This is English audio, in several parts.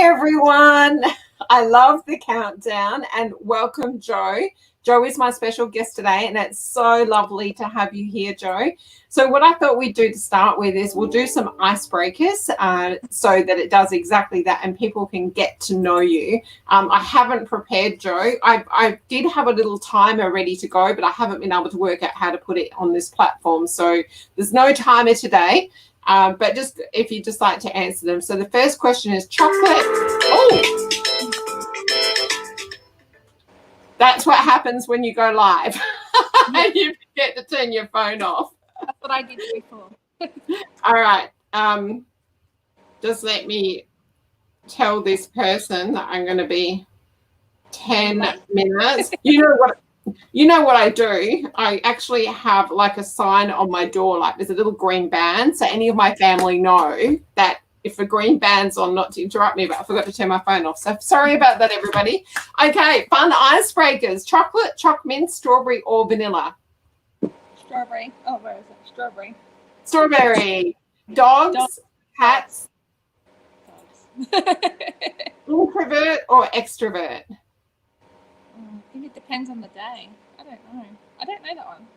everyone. I love the countdown and welcome Jo. Jo is my special guest today and it's so lovely to have you here, Jo. So what I thought we'd do to start with is we'll do some icebreakers so that it does exactly that and people can get to know you. I haven't prepared, Jo. I did have a little timer ready to go, but I haven't been able to work out how to put it on this platform. So there's no timer today. But just if you just like to answer them. So the first question is chocolate. Oh, that's what happens when you go live. And you forget to turn your phone off. That's what I did before. All right. Just let me tell this person that I'm going to be 10 minutes. You know what I do? I actually have like a sign on my door, like there's a little green band. So any of my family know that if a green band's on, not to interrupt me, but I forgot to turn my phone off. So sorry about that, everybody. Okay, fun icebreakers. Chocolate, choc mint, strawberry or vanilla? Strawberry. Oh, where is it? Strawberry. Strawberry. Dogs. Cats. Dogs. Introvert or extrovert? I think it depends on the day. I don't know. I don't know that one.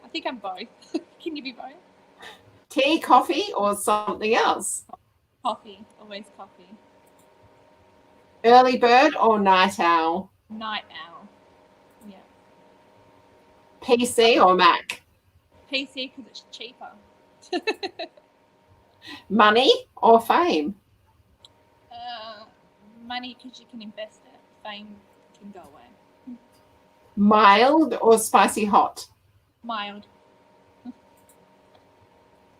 I think I'm both. Can you be both? Tea, coffee, or something else? Coffee. Always coffee. Early bird or night owl? Night owl. Yeah. PC or Mac? PC because it's cheaper. Money or fame? Money because you can invest it. Fame can go away. Mild or spicy hot? Mild.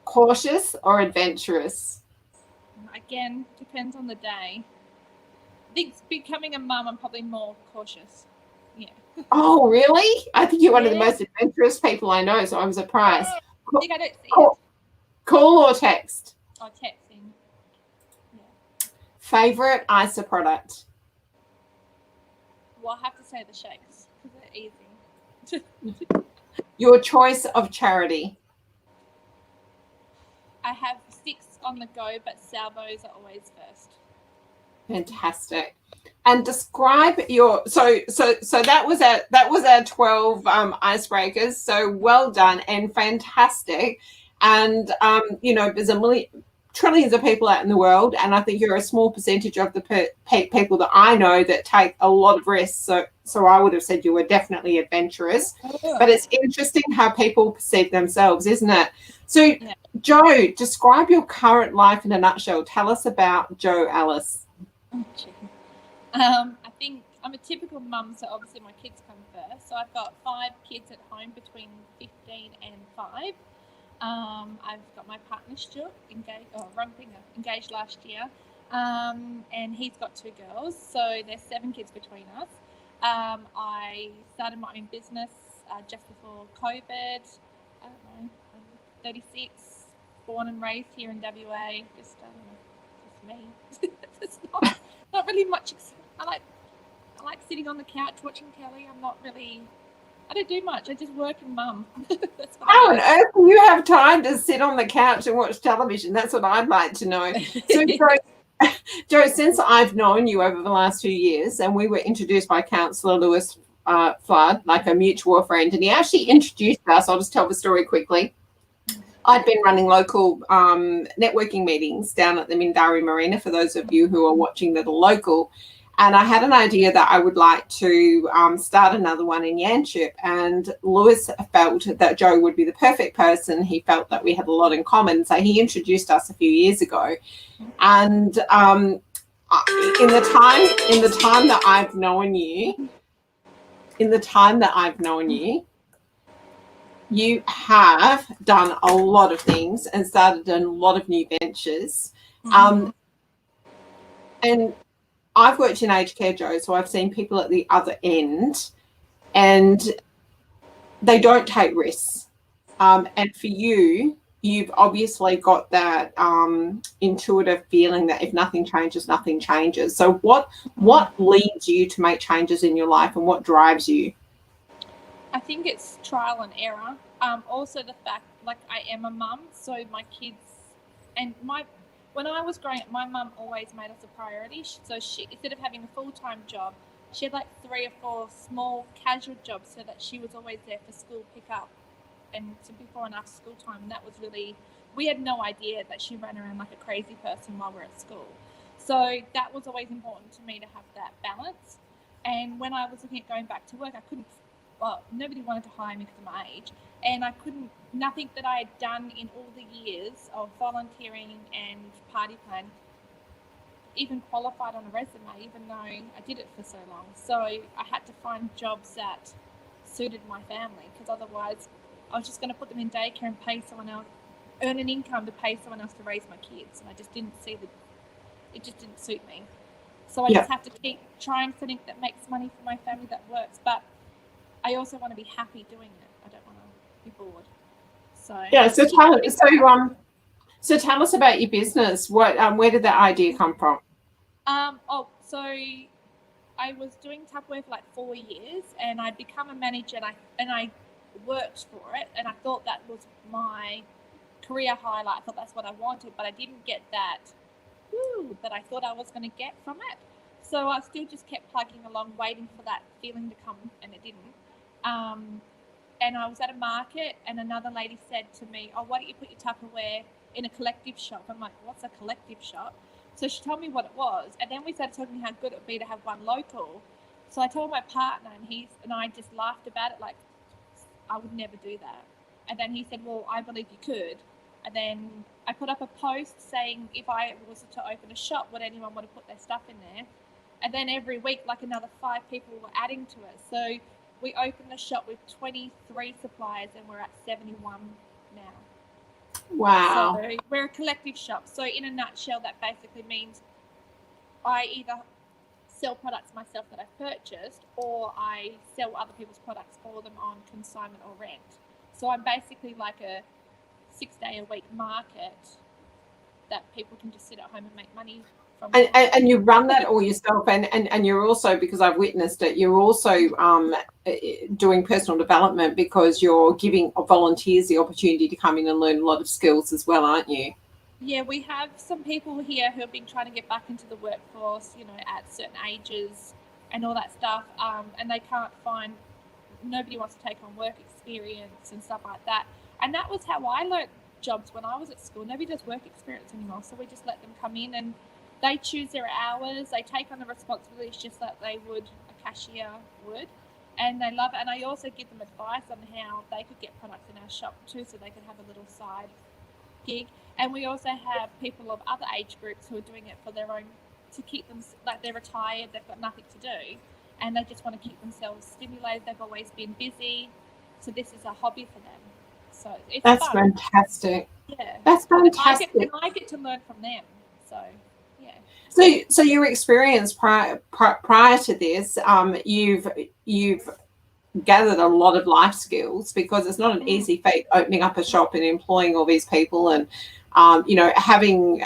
Cautious or adventurous? Again, depends on the day. I think becoming a mum, I'm probably more cautious. Yeah. Oh, really? I think you're one of the most adventurous people I know, so I'm surprised. I think I don't see it. Call or text? Oh, texting. Yeah. Favorite ISA product? Well, I have to say the shakes because they're easy. Your choice of charity? I have 6 on the go, but salvos are always first. Fantastic. And describe your so that was our 12 icebreakers. So well done and fantastic. And there's trillions of people out in the world, and I think you're a small percentage of the people that I know that take a lot of risks. So I would have said you were definitely adventurous. Yeah. But it's interesting how people perceive themselves, isn't it? So, Jo, describe your current life in a nutshell. Tell us about Jo Ellis. I think I'm a typical mum, so obviously my kids come first. So I've got 5 kids at home between 15 and 5. I've got my partner Stuart engaged last year, and he's got 2 girls, so there's 7 kids between us. I started my own business just before COVID. I don't know, I'm 36, born and raised here in WA. Just me. It's not really much. I like sitting on the couch watching telly. I don't do much. I just work and mum. How on earth do you have time to sit on the couch and watch television? That's what I'd like to know. So, Jo, since I've known you over the last 2 years, and we were introduced by Councillor Lewis Flood, like a mutual friend, and he actually introduced us. I'll just tell the story quickly. I'd been running local networking meetings down at the Mindarie Marina, for those of you who are watching that are local. And I had an idea that I would like to start another one in Yanchep. And Lewis felt that Jo would be the perfect person. He felt that we had a lot in common. So he introduced us a few years ago. And in the time that I've known you, you have done a lot of things and started a lot of new ventures. And I've worked in aged care, Jo, so I've seen people at the other end and they don't take risks. And for you, you've obviously got that intuitive feeling that if nothing changes, nothing changes. So what leads you to make changes in your life and what drives you? I think it's trial and error. Also the fact, like, I am a mum, so my kids and when I was growing up, my mum always made us a priority. So she, instead of having a full-time job, she had like 3 or 4 small casual jobs so that she was always there for school pickup and to before and after school time. And that was really, we had no idea that she ran around like a crazy person while we're at school. So that was always important to me to have that balance. And when I was looking at going back to work, I couldn't, well, nobody wanted to hire me because of my age. And I couldn't, nothing that I had done in all the years of volunteering and party plan even qualified on a resume, even though I did it for so long. So I had to find jobs that suited my family, because otherwise I was just going to put them in daycare and pay someone else, earn an income to pay someone else to raise my kids. And I just didn't see it just didn't suit me. So I just have to keep trying something that makes money for my family that works. But I also want to be happy doing it. I don't want to be bored. So yeah. So tell us about your business. What where did that idea come from? So I was doing Tupperware for like 4 years, and I'd become a manager, and I worked for it, and I thought that was my career highlight. I thought that's what I wanted, but I didn't get that that I thought I was going to get from it. So I still just kept plugging along, waiting for that feeling to come, and it didn't. And I was at a market, and another lady said to me, "Oh, why don't you put your Tupperware in a collective shop?" I'm like, "What's a collective shop?" So she told me what it was, and then we started talking how good it would be to have one local. So I told my partner, and I just laughed about it, like, I would never do that. And then he said, "Well, I believe you could." And then I put up a post saying if I was to open a shop, would anyone want to put their stuff in there? And then every week, like another 5 people were adding to it. So we opened the shop with 23 suppliers, and we're at 71 now. Wow. So we're a collective shop. So in a nutshell, that basically means I either sell products myself that I've purchased, or I sell other people's products for them on consignment or rent. So I'm basically like a 6-day-a-week market that people can just sit at home and make money from. And you run that all yourself, and you're also, because I've witnessed it, you're also doing personal development, because you're giving volunteers the opportunity to come in and learn a lot of skills as well, aren't you? Yeah, we have some people here who have been trying to get back into the workforce, at certain ages and all that stuff, and they can't find, nobody wants to take on work experience and stuff like that. And that was how I learned jobs when I was at school. Nobody does work experience anymore, so we just let them come in, and they choose their hours, they take on the responsibilities just like they would a cashier would, and they love it. And I also give them advice on how they could get products in our shop too, so they could have a little side gig. And we also have people of other age groups who are doing it for their own, to keep them, like, they're retired, they've got nothing to do, and they just want to keep themselves stimulated. They've always been busy, so this is a hobby for them. So it's That's fun. Fantastic. Yeah, that's fantastic. And I get to learn from them. So yeah. So your experience prior to this, you've gathered a lot of life skills, because it's not an easy feat opening up a shop and employing all these people, and having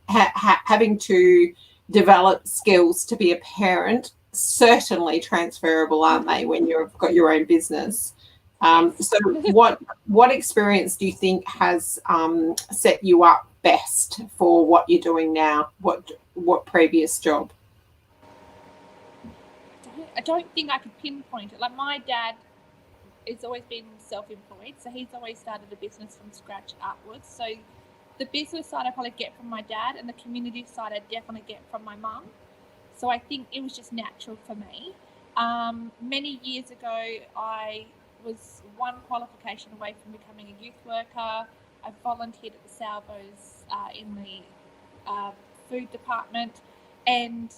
having to develop skills to be a parent. Certainly transferable, aren't they, when you've got your own business? So what experience do you think has set you up best for what you're doing now? What previous job? I don't think I could pinpoint it. Like, my dad has always been self-employed, so he's always started a business from scratch upwards. So the business side I probably get from my dad, and the community side I definitely get from my mum. So I think it was just natural for me. Many years ago, I was one qualification away from becoming a youth worker. I volunteered at the Salvos in the food department, and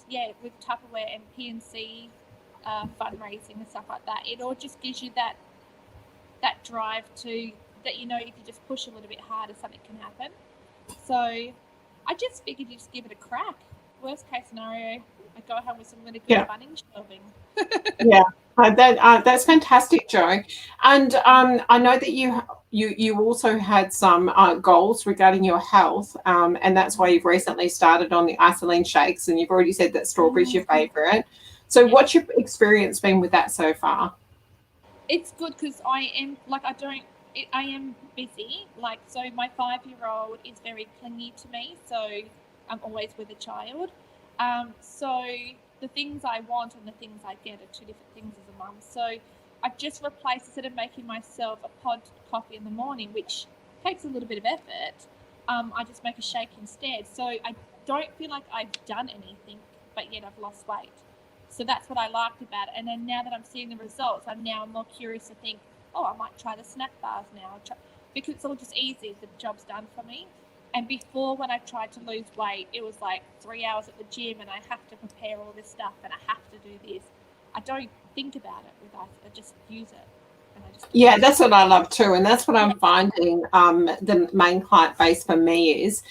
with Tupperware and PNC fundraising and stuff like that, it all just gives you that drive to that, if you just push a little bit harder, something can happen. So I just figured you just give it a crack. Worst case scenario, I go home with some really good Bunnings shopping. Yeah, that's fantastic, Jo. And I know that you also had some goals regarding your health, and that's why you've recently started on the isolene shakes, and you've already said that strawberry's your favourite. So what's your experience been with that so far? It's good, because I am, like, I don't I am busy. Like, so my 5-year-old is very clingy to me, so I'm always with a child. So the things I want and the things I get are two different things as a mum. So I've just replaced, instead of making myself a pod coffee in the morning, which takes a little bit of effort, I just make a shake instead. So I don't feel like I've done anything, but yet I've lost weight. So that's what I liked about it. And then now that I'm seeing the results, I'm now more curious to think, oh, I might try the snack bars now, because it's all just easy. The job's done for me. And before, when I tried to lose weight, it was like 3 hours at the gym and I have to prepare all this stuff and I have to do this. I don't think about it with us. I just use it. Yeah, that's what I love too, and that's what I'm finding. The main client base for me is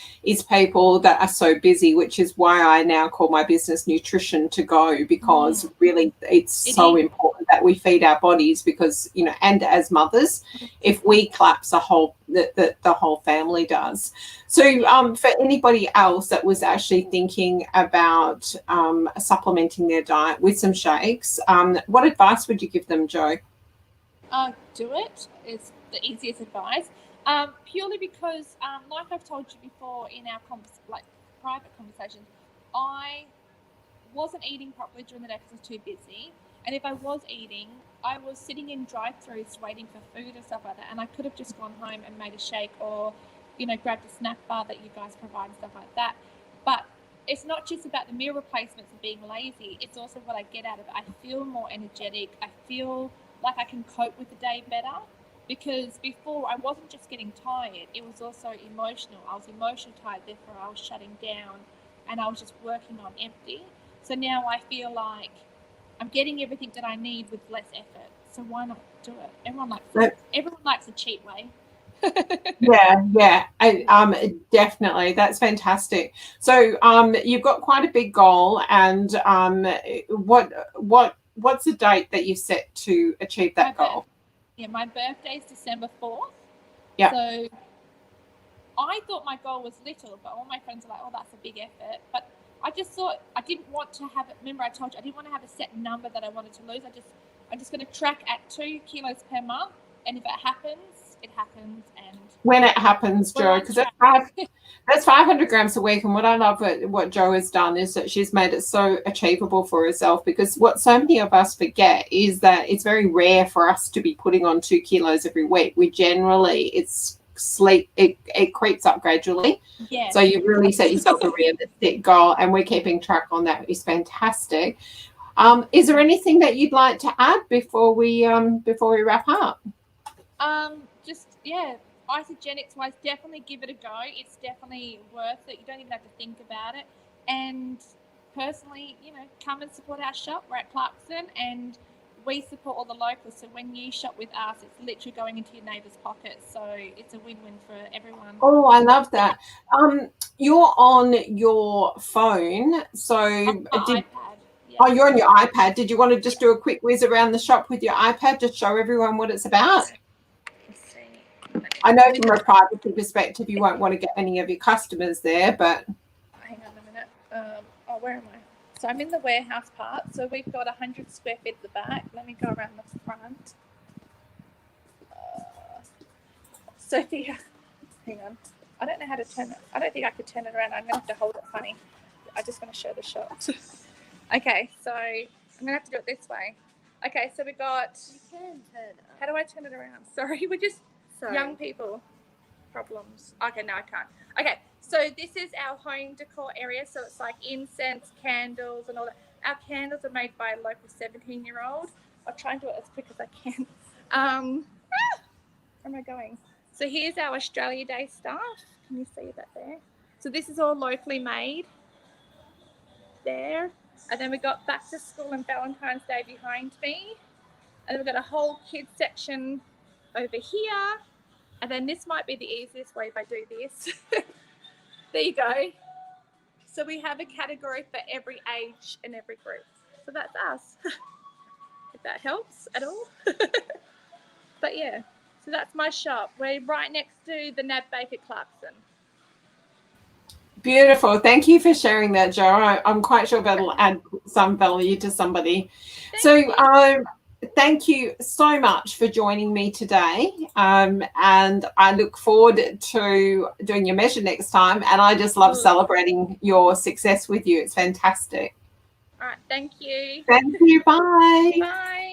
people that are so busy, which is why I now call my business Nutrition to Go, because really it's so important that we feed our bodies, because and as mothers, if we collapse, the whole family does. So for anybody else that was actually thinking about supplementing their diet with some shakes, what advice would you give them, Jo? Do it is the easiest advice. Purely because, like I've told you before in our private conversations, I wasn't eating properly during the day because I was too busy. And if I was eating, I was sitting in drive-thrus waiting for food and stuff like that. And I could have just gone home and made a shake, or grabbed a snack bar that you guys provide and stuff like that. But it's not just about the meal replacements and being lazy. It's also what I get out of it. I feel more energetic. I feel like I can cope with the day better, because before I wasn't just getting tired, it was also emotional. I was emotionally tired, therefore I was shutting down and I was just working on empty. So now I feel like I'm getting everything that I need with less effort. So why not do it? Everyone likes a cheap way. Yeah, definitely. That's fantastic. So you've got quite a big goal, and what's the date that you set to achieve that goal? My birthday is December 4th. Yeah. So I thought my goal was little, but all my friends are like, oh, that's a big effort. But I just thought I didn't want to have it. Remember, I told you I didn't want to have a set number that I wanted to lose. I'm just going to track at 2 kilos per month, and if it happens, it happens. And when it happens, Jo, because that's 500 grams a week. And what I love what Jo has done is that she's made it so achievable for herself, because what so many of us forget is that it's very rare for us to be putting on 2 kilos every week. We generally, it creeps up gradually. Yeah. So you really set yourself a realistic goal, and we're keeping track on that. It's fantastic. Is there anything that you'd like to add before we wrap up? Isogenics wise, definitely give it a go. It's definitely worth it. You don't even have to think about it. And personally, come and support our shop. We're at Clarkson, and we support all the locals. So when you shop with us, it's literally going into your neighbour's pockets. So it's a win-win for everyone. Oh, I love that. You're on your phone, so iPad. Yeah. Oh, you're on your iPad. Did you want to just do a quick whiz around the shop with your iPad to show everyone what it's about? Let's see. I know from a privacy perspective you won't want to get any of your customers there, but... Hang on a minute. Where am I? So I'm in the warehouse part. So we've got 100 square feet at the back. Let me go around the front. Sophia, hang on. I don't know how to turn it. I don't think I could turn it around. I'm going to have to hold it funny. I just want to show the shop. Okay, so I'm going to have to do it this way. Okay, so we got... You can turn it up. How do I turn it around? Sorry, we're just young people. Problems. Okay, no, I can't. Okay, so this is our home decor area. So it's like incense, candles, and all that. Our candles are made by a local 17-year-old. I'll try and do it as quick as I can. Where am I going? So here's our Australia Day stuff. Can you see that there? So this is all locally made. There. And then we got back to school and Valentine's Day behind me. And then we've got a whole kids section over here. And then this might be the easiest way if I do this. There you go. So we have a category for every age and every group. So that's us. If that helps at all. But yeah, so that's my shop. We're right next to the NAB Bake at Clarkson. Beautiful. Thank you for sharing that, Jo. I'm quite sure that'll add some value to somebody. So thank you so much for joining me today. And I look forward to doing your measure next time. And I just love celebrating your success with you. It's fantastic. All right. Thank you. Thank you. Bye. Bye.